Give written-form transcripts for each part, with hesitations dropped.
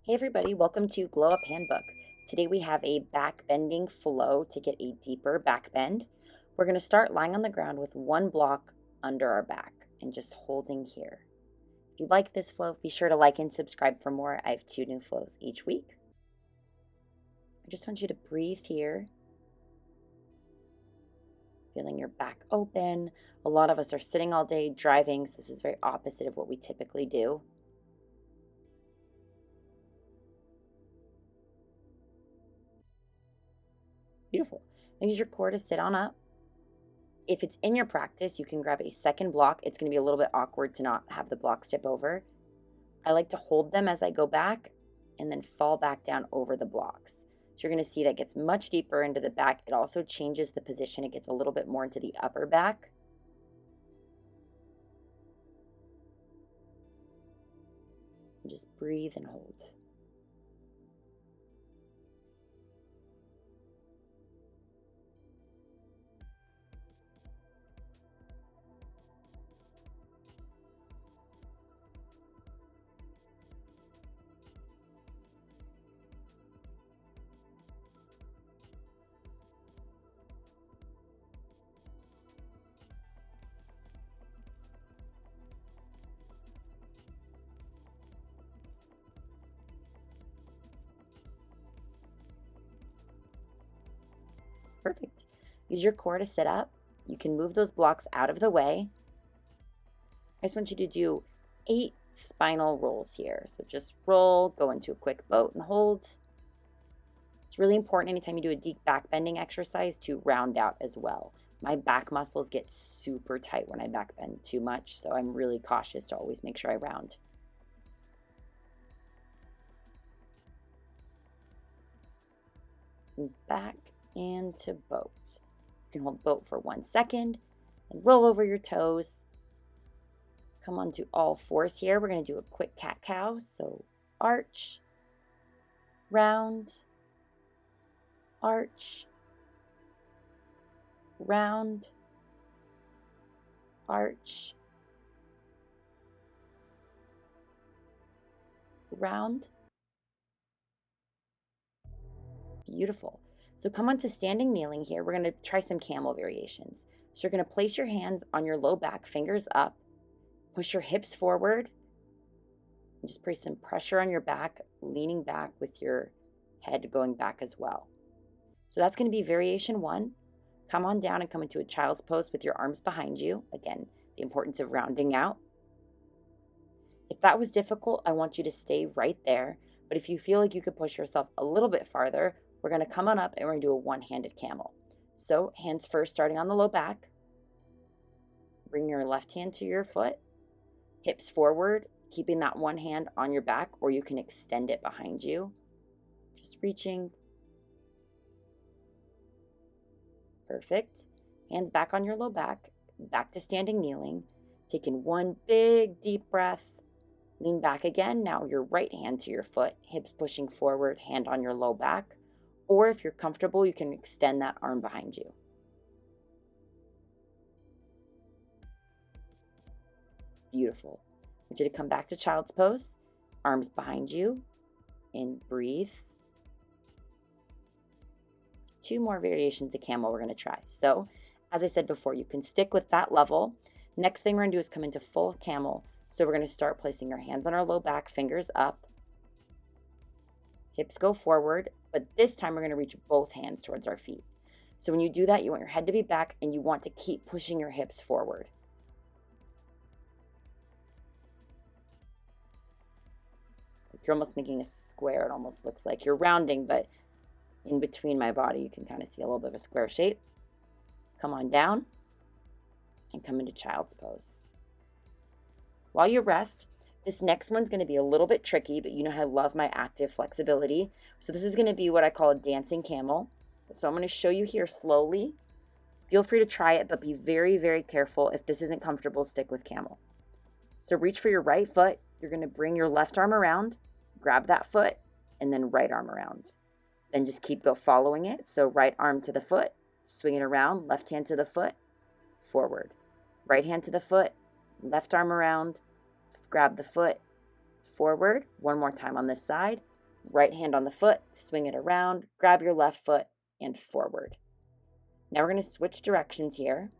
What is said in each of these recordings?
Hey everybody, welcome to Glow Up Handbook. Today we have a back bending flow to get a deeper back bend. We're going to start lying on the ground with one block under our back and just holding here. If you like this flow, be sure to like and subscribe for more. I have 2 new flows each week. I just want you to breathe here, feeling your back open. A lot of us are sitting all day driving, so this is very opposite of what we typically do. Beautiful. Now use your core to sit on up. If it's in your practice, you can grab a second block. It's going to be a little bit awkward to not have the blocks tip over. I like to hold them as I go back and then fall back down over the blocks. So you're going to see that gets much deeper into the back. It also changes the position. It gets a little bit more into the upper back. And just breathe and hold. Perfect. Use your core to sit up. You can move those blocks out of the way. I just want you to do 8 spinal rolls here. So just roll, go into a quick boat and hold. It's really important anytime you do a deep back bending exercise to round out as well. My back muscles get super tight when I back bend too much, so I'm really cautious to always make sure I round. Back and to boat. You can hold boat for 1 second and roll over your toes. Come onto all fours here. We're going to do a quick cat-cow. So arch, round, arch, round, arch, round. Beautiful. So come on to standing kneeling here. We're going to try some camel variations. So you're going to place your hands on your low back, fingers up, push your hips forward, and just place some pressure on your back, leaning back with your head going back as well. So that's going to be variation 1. Come on down and come into a child's pose with your arms behind you. Again, the importance of rounding out. If that was difficult, I want you to stay right there. But if you feel like you could push yourself a little bit farther, we're going to come on up and we're going to do a one-handed camel. So hands first, starting on the low back. Bring your left hand to your foot. Hips forward, keeping that one hand on your back, or you can extend it behind you. Just reaching. Perfect. Hands back on your low back to standing kneeling. Taking one big deep breath. Lean back again. Now your right hand to your foot, hips pushing forward, hand on your low back. Or if you're comfortable, you can extend that arm behind you. Beautiful. I want you to come back to child's pose. Arms behind you. And breathe. 2 more variations of camel we're going to try. So, as I said before, you can stick with that level. Next thing we're going to do is come into full camel. So we're going to start placing our hands on our low back, fingers up. Hips go forward, but this time we're going to reach both hands towards our feet. So when you do that, you want your head to be back and you want to keep pushing your hips forward. Like you're almost making a square. It almost looks like you're rounding, but in between my body, you can kind of see a little bit of a square shape. Come on down and come into child's pose. While you rest, this next one's going to be a little bit tricky, but you know how I love my active flexibility. So this is going to be what I call a dancing camel. So I'm going to show you here slowly. Feel free to try it, but be very, very careful. If this isn't comfortable, stick with camel. So reach for your right foot. You're going to bring your left arm around, grab that foot, and then right arm around. Then just keep following it. So right arm to the foot, swing it around, left hand to the foot, forward. Right hand to the foot, left arm around, grab the foot, forward. One more time on this side, Right hand on the foot, swing it around, grab your left foot and forward. Now we're going to switch directions here.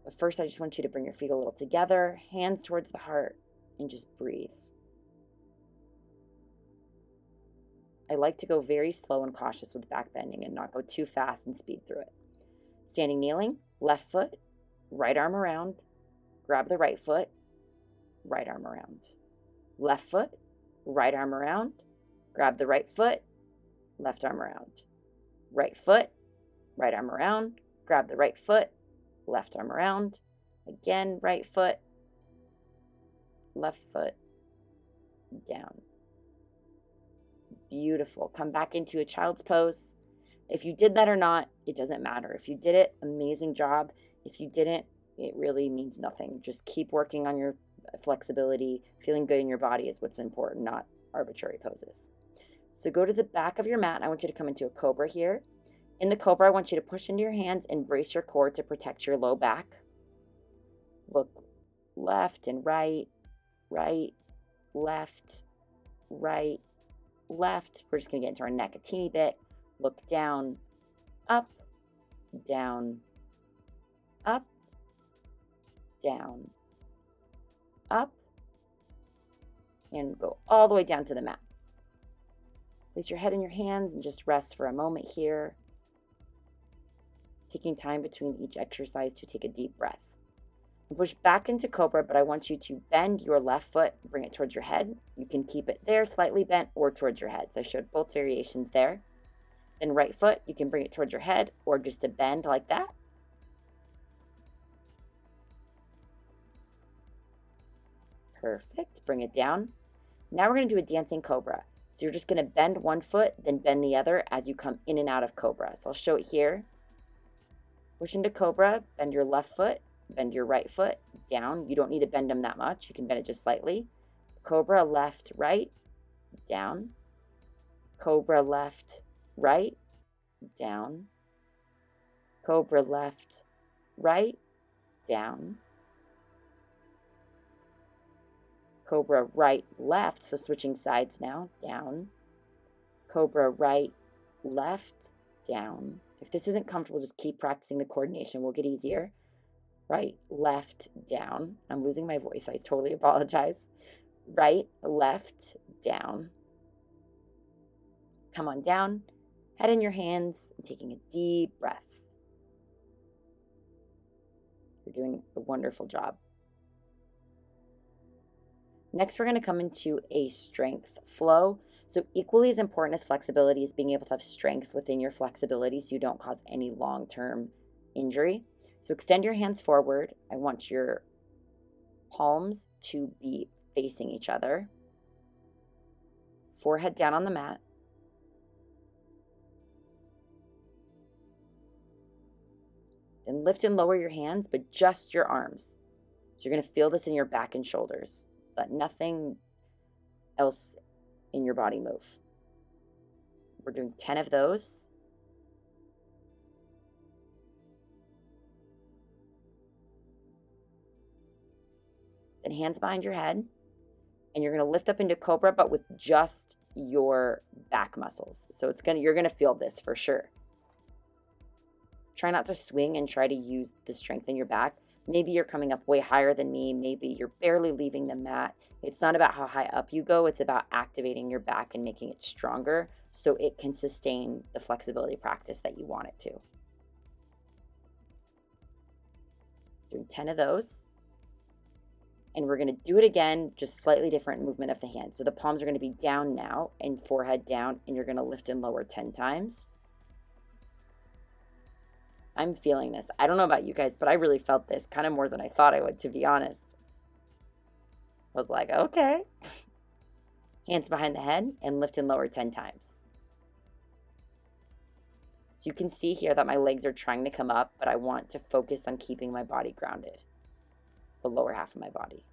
But first, I just want you to bring your feet a little together, hands towards the heart, and just breathe. I like to go very slow and cautious with back bending and not go too fast and speed through it. Standing kneeling, left foot, right arm around, grab the right foot, right arm around. Left foot, right arm around, grab the right foot, left arm around. Right foot, right arm around, grab the right foot, left arm around. Again, right foot, left foot, down. Beautiful. Come back into a child's pose. If you did that or not, it doesn't matter. If you did it, amazing job. If you didn't, it really means nothing. Just keep working on your flexibility. Feeling good in your body is what's important, not arbitrary poses. So go to the back of your mat. I want you to come into a Cobra here. In the Cobra, I want you to push into your hands and brace your core to protect your low back. Look left and right, right, left, right, left. We're just going to get into our neck a teeny bit. Look down, up, down, up, down, up, and go all the way down to the mat. Place your head in your hands and just rest for a moment here, taking time between each exercise to take a deep breath. And push back into Cobra, but I want you to bend your left foot, bring it towards your head. You can keep it there, slightly bent, or towards your head. So I showed both variations there. Then right foot, you can bring it towards your head, or just a bend like that. Perfect. Bring it down. Now we're going to do a dancing Cobra. So you're just going to bend one foot, then bend the other as you come in and out of Cobra. So I'll show it here. Push into Cobra, bend your left foot, bend your right foot down. You don't need to bend them that much. You can bend it just slightly. Cobra, left, right, down. Cobra, left, right, down. Cobra, left, right, down. Cobra, right, left, so switching sides now, down. Cobra, right, left, down. If this isn't comfortable, just keep practicing the coordination. We'll get easier. Right, left, down. I'm losing my voice. I totally apologize. Right, left, down. Come on down. Head in your hands, and taking a deep breath. You're doing a wonderful job. Next, we're going to come into a strength flow. So equally as important as flexibility is being able to have strength within your flexibility so you don't cause any long-term injury. So extend your hands forward. I want your palms to be facing each other. Forehead down on the mat. Then lift and lower your hands, but just your arms. So you're going to feel this in your back and shoulders. Let nothing else in your body move. We're doing 10 of those. Then hands behind your head. And you're going to lift up into Cobra, but with just your back muscles. So you're going to feel this for sure. Try not to swing and try to use the strength in your back. Maybe you're coming up way higher than me. Maybe you're barely leaving the mat. It's not about how high up you go. It's about activating your back and making it stronger so it can sustain the flexibility practice that you want it to. Doing 10 of those. And we're going to do it again, just slightly different movement of the hand. So the palms are going to be down now and forehead down, and you're going to lift and lower 10 times. I'm feeling this. I don't know about you guys, but I really felt this kind of more than I thought I would, to be honest. I was like, okay. Hands behind the head and lift and lower 10 times. So you can see here that my legs are trying to come up, but I want to focus on keeping my body grounded, the lower half of my body.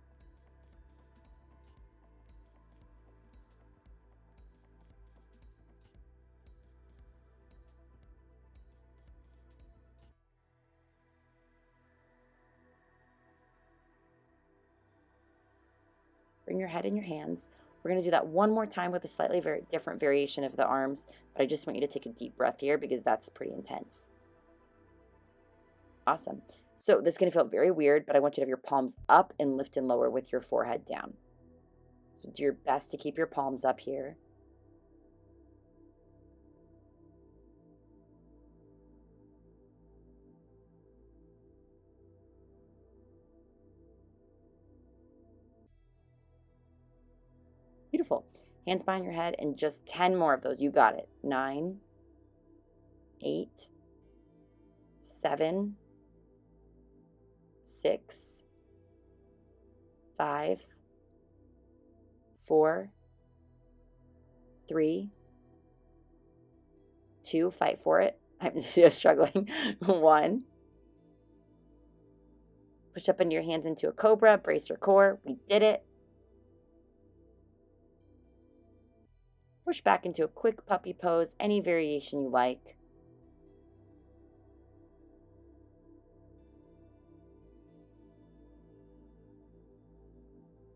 Bring your head in your hands. We're going to do that one more time with a slightly different variation of the arms, but I just want you to take a deep breath here because that's pretty intense. Awesome. So this is going to feel very weird, but I want you to have your palms up and lift and lower with your forehead down. So do your best to keep your palms up here. Beautiful. Hands behind your head and just 10 more of those. You got it. 9, 8, 7, 6, 5, 4, 3, 2, fight for it. I'm just struggling. 1. Push up into your hands into a cobra, brace your core. We did it. Push back into a quick puppy pose, any variation you like.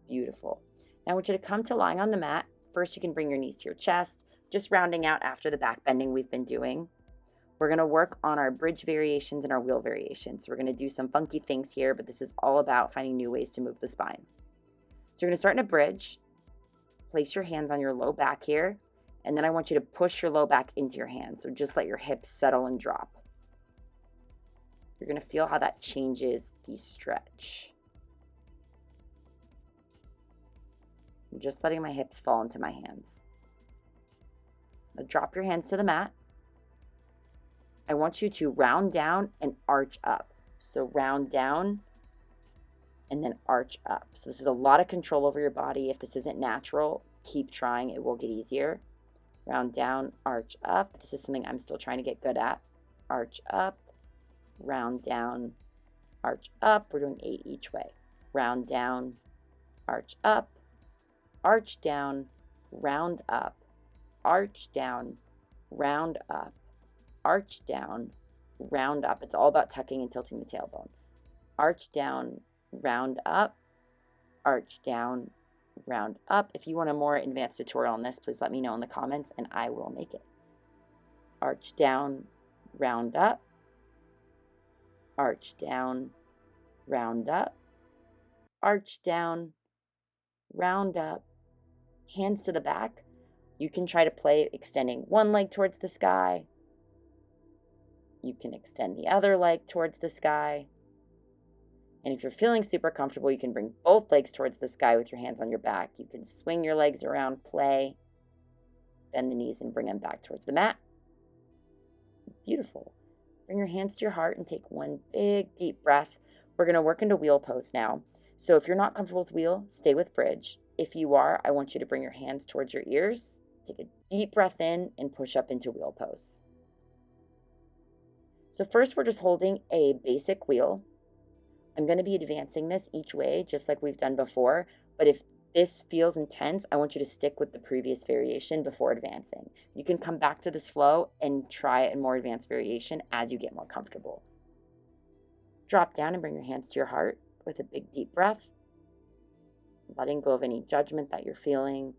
Beautiful. Now I want you to come to lying on the mat. First, you can bring your knees to your chest, just rounding out after the back bending we've been doing. We're going to work on our bridge variations and our wheel variations. We're going to do some funky things here, but this is all about finding new ways to move the spine. So you're going to start in a bridge. Place your hands on your low back here, and then I want you to push your low back into your hands. So just let your hips settle and drop. You're going to feel how that changes the stretch. I'm just letting my hips fall into my hands. Now drop your hands to the mat. I want you to round down and arch up. So round down and then arch up. So this is a lot of control over your body. If this isn't natural, keep trying. It will get easier. Round down, arch up. This is something I'm still trying to get good at. Arch up, round down, arch up. We're doing 8 each way. Round down, arch up, arch down, round up, arch down, round up, arch down, round up. It's all about tucking and tilting the tailbone. Arch down, round up, arch down, round up. If you want a more advanced tutorial on this, please let me know in the comments and I will make it. Arch down, round up, arch down, round up, arch down, round up, hands to the back. You can try to play extending one leg towards the sky. You can extend the other leg towards the sky. And if you're feeling super comfortable, you can bring both legs towards the sky with your hands on your back. You can swing your legs around, play, bend the knees and bring them back towards the mat. Beautiful. Bring your hands to your heart and take one big deep breath. We're going to work into wheel pose now. So if you're not comfortable with wheel, stay with bridge. If you are, I want you to bring your hands towards your ears. Take a deep breath in and push up into wheel pose. So first we're just holding a basic wheel. I'm going to be advancing this each way just like we've done before, but if this feels intense, I want you to stick with the previous variation before advancing. You can come back to this flow and try a more advanced variation as you get more comfortable. Drop down and bring your hands to your heart with a big deep breath, letting go of any judgment that you're feeling.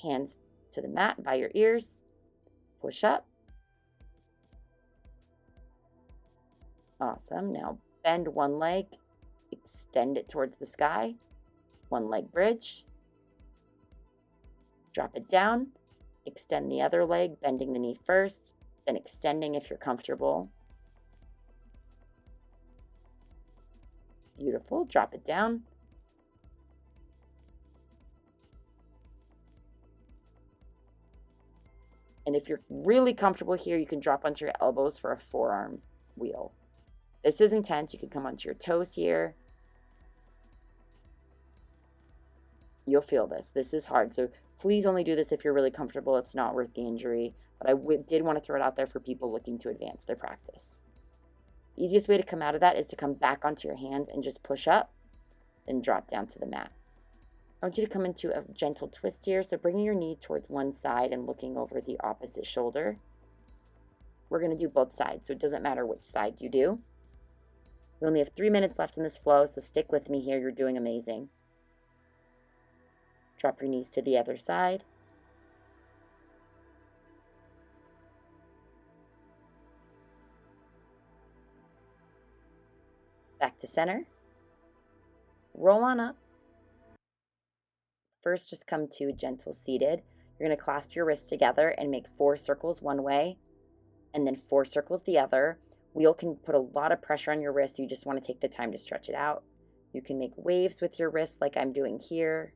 Hands to the mat by your ears. Push up. Awesome. Now bend one leg, extend it towards the sky. One leg bridge. Drop it down. Extend the other leg, bending the knee first, then extending if you're comfortable. Beautiful. Drop it down. And if you're really comfortable here, you can drop onto your elbows for a forearm wheel. This is intense. You can come onto your toes here. You'll feel this. This is hard. So please only do this if you're really comfortable. It's not worth the injury. But I did want to throw it out there for people looking to advance their practice. The easiest way to come out of that is to come back onto your hands and just push up, then drop down to the mat. I want you to come into a gentle twist here. So bringing your knee towards one side and looking over the opposite shoulder. We're going to do both sides, so it doesn't matter which side you do. We only have 3 minutes left in this flow, so stick with me here. You're doing amazing. Drop your knees to the other side. Back to center. Roll on up. First, just come to gentle seated. You're going to clasp your wrists together and make 4 circles one way and then 4 circles the other. Wheel can put a lot of pressure on your wrist. You just want to take the time to stretch it out. You can make waves with your wrist like I'm doing here.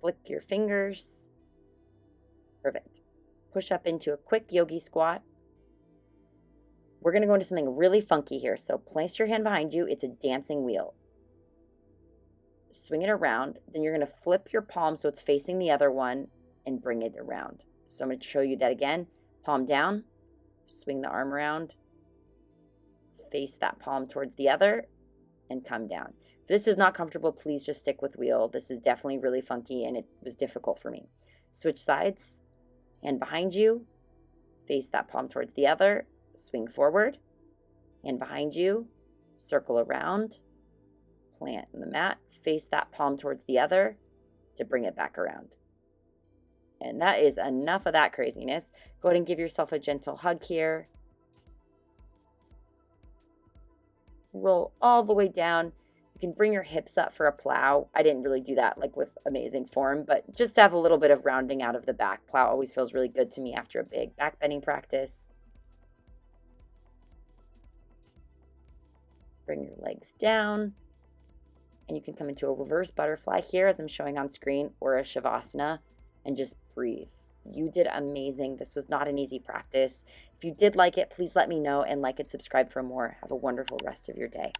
Flick your fingers. Perfect. Push up into a quick yogi squat. We're going to go into something really funky here. So place your hand behind you. It's a dancing wheel. Swing it around. Then you're going to flip your palm so it's facing the other one and bring it around. So I'm going to show you that again. Palm down. Swing the arm around. Face that palm towards the other and come down. If this is not comfortable, please just stick with wheel. This is definitely really funky and it was difficult for me. Switch sides. Hand behind you. Face that palm towards the other. Swing forward, and behind you, circle around, plant in the mat, face that palm towards the other to bring it back around. And that is enough of that craziness. Go ahead and give yourself a gentle hug here. Roll all the way down. You can bring your hips up for a plow. I didn't really do that like with amazing form, but just to have a little bit of rounding out of the back. Plow always feels really good to me after a big back bending practice. Bring your legs down, and you can come into a reverse butterfly here as I'm showing on screen, or a Shavasana, and just breathe. You did amazing. This was not an easy practice. If you did like it, please let me know and like and subscribe for more. Have a wonderful rest of your day.